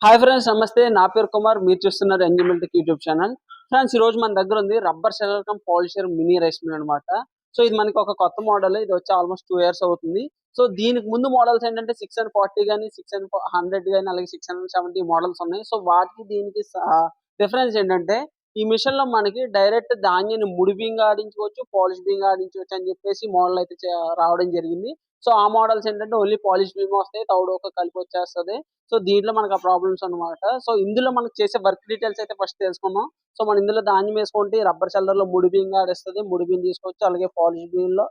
Hi friends, నమస్తే. నా పేరు కుమార్. మీరు చూస్తున్నారు ఎంజాయ్మెంట్ యూట్యూబ్ ఛానల్. ఫ్రెండ్స్, ఈ రోజు మన దగ్గర ఉంది rubber sheller cum polisher mini rice mill అనమాట. సో ఇది మనకి ఒక కొత్త మోడల్. ఇది వచ్చి ఆల్మోస్ట్ 2 ఇయర్స్ అవుతుంది. సో దీనికి ముందు మోడల్స్ ఏంటంటే 640 గాని, 600 గాని, అలాగే 670 మోడల్స్ ఉన్నాయి. సో వాటికి దీనికి డిఫరెన్స్ ఏంటంటే ఈ మిషన్ లో మనకి డైరెక్ట్ ధాన్యాన్ని ముడి బియ్యంగా ఆడించుకోవచ్చు, పాలిష్ బియ్యంగా ఆడించుకోవచ్చు అని చెప్పేసి మోడల్ అయితే రావడం జరిగింది. సో ఆ మోడల్స్ ఏంటంటే ఓన్లీ పాలిష్ బియ్యం వస్తాయి, తౌడు ఒక కలిపి వచ్చేస్తది. సో దీంట్లో మనకు ఆ ప్రాబ్లమ్స్ అన్నమాట. సో ఇందులో మనకు చేసే వర్క్ డీటెయిల్స్ అయితే ఫస్ట్ తెలుసుకుందాం. సో మనం ఇందులో ధాన్యం వేసుకుంటే రబ్బర్ షెల్లర్ లో ముడి బియ్యం ఆడిస్తుంది, ముడి బియ్యం తీసుకోవచ్చు. అలాగే పాలిష్ బియ్యంలో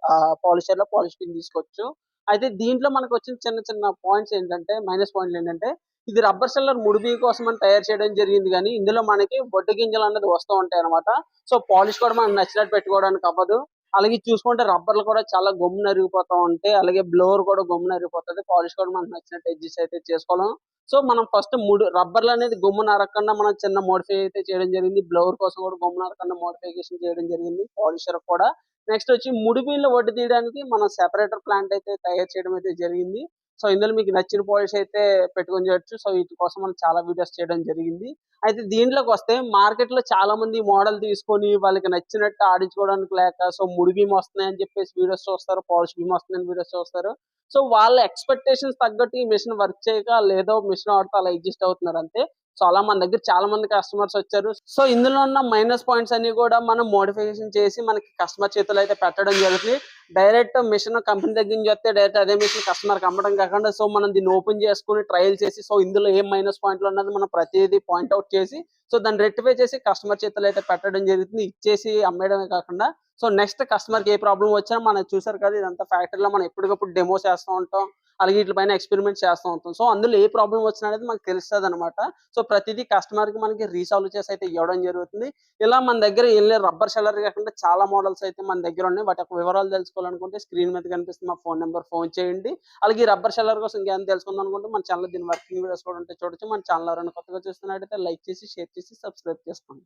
పాలిషర్ లో పాలిష్ బియ్యం తీసుకోవచ్చు. అయితే దీంట్లో మనకు వచ్చిన చిన్న చిన్న పాయింట్స్ ఏంటంటే, మైనస్ పాయింట్లు ఏంటంటే, ఇది రబ్బర్ షెల్లర్ ముడి బియ్యం కోసం అని తయారు చేయడం జరిగింది, కానీ ఇందులో మనకి బొడ్డు గింజలు అన్నది వస్తూ ఉంటాయి అనమాట. సో పాలిష్ కూడా మనకు నచ్చినట్టు పెట్టుకోవడానికి అవ్వదు. అలాగే చూసుకుంటే రబ్బర్లు కూడా చాలా గమ్మున అరిగిపోతా ఉంటాయి. అలాగే బ్లోవర్ కూడా గమ్మున అరిగిపోతుంది. పాలిష్ కూడా మనకు నచ్చినట్టు అడ్జస్ట్ అయితే చేసుకోలేం. సో మనం ఫస్ట్ రబ్బర్లు అనేది గమ్మున అరగకుండా మనం చిన్న మోడిఫై అయితే చేయడం జరిగింది. బ్లోవర్ కోసం కూడా గమ్మున అరగకుండా మోడిఫికేషన్ చేయడం జరిగింది, పాలిషర్ కూడా. నెక్స్ట్ వచ్చి ముడి బియ్యంలో వడ్డు తీయడానికి మనం సెపరేటర్ ప్లాంట్ అయితే తయారు చేయడం అయితే జరిగింది. సో ఇందులో మీకు నచ్చిన పాలిష్ అయితే పెట్టుకొని చేయొచ్చు. సో వీటి కోసం మనం చాలా వీడియోస్ చేయడం జరిగింది. అయితే దీంట్లోకి వస్తే మార్కెట్ లో చాలా మంది మోడల్ తీసుకొని వాళ్ళకి నచ్చినట్టు ఆడించుకోవడానికి లేక సో ముడి బియ్యం వస్తున్నాయని చెప్పేసి వీడియోస్ చూస్తారు, పాలిష్ బియ్యం వస్తున్నాయని వీడియోస్ చూస్తారు. సో వాళ్ళ ఎక్స్పెక్టేషన్స్ తగ్గట్టు ఈ మిషన్ వర్క్ చేయక లేదో మిషన్ ఆడుతూ అలా ఎగ్జిస్ట్ అవుతున్నారు అంతే. సో అలా మన దగ్గర చాలా మంది కస్టమర్స్ వచ్చారు. సో ఇందులో ఉన్న మైనస్ పాయింట్స్ అన్ని కూడా మనం మోడిఫికేషన్ చేసి మనకి కస్టమర్ చేతులు అయితే పెట్టడం జరుగుతుంది. డైరెక్ట్ మిషన్ కంపెనీ దగ్గర నుంచి వస్తే డైరెక్ట్ అదే మిషన్ కస్టమర్కి అమ్మడం కాకుండా సో మనం దీన్ని ఓపెన్ చేసుకుని ట్రయల్ చేసి సో ఇందులో ఏం మైనస్ పాయింట్లు ఉన్నది మనం ప్రతిదీ పాయింట్అవుట్ చేసి సో దాన్ని రెక్టిఫై చేసి కస్టమర్ చేతులు అయితే పెట్టడం జరుగుతుంది. ఇచ్చేసి అమ్మేయడమే కాకుండా సో నెక్స్ట్ కస్టమర్కి ఏ ప్రాబ్లం వచ్చినా మనం చూసారు కదా, ఇదంతా ఫ్యాక్టరీలో మనం ఎప్పటికప్పుడు డెమో చేస్తూ ఉంటాం, అలాగే వీటిపైన ఎక్స్పెరిమెంట్ చేస్తూ ఉంటాం. సో అందులో ఏ ప్రాబ్లం వచ్చినా అనేది మనకు తెలుస్తుంది అనమాట. సో ప్రతిదీ కస్టమర్కి మనకి రీసాల్వ్ చేసి అయితే ఇవ్వడం జరుగుతుంది. ఇలా మన దగ్గర వెళ్ళే రబ్బర్ షెల్లర్ కాకుండా చాలా మోడల్స్ అయితే మన దగ్గర ఉన్నాయి. వాటి యొక్క వివరాలు తెలుసుకోవాలనుకుంటే స్క్రీన్ మీద కనిపిస్తున్న మా ఫోన్ నెంబర్ ఫోన్ చేయండి. అలాగే ఈ రబ్బర్ షెల్లర్ కోసం ఇంకేమైనా తెలుసుకుందాం అనుకుంటే మన ఛానల్ దీని వర్కింగ్ వీడియోస్ కూడా ఉంటే చూడొచ్చు. మన ఛానల్ ఎవరైనా కొత్తగా చూస్తున్నట్టయితే లైక్ చేసి, షేర్ చేసి, సబ్స్క్రైబ్ చేసుకోండి.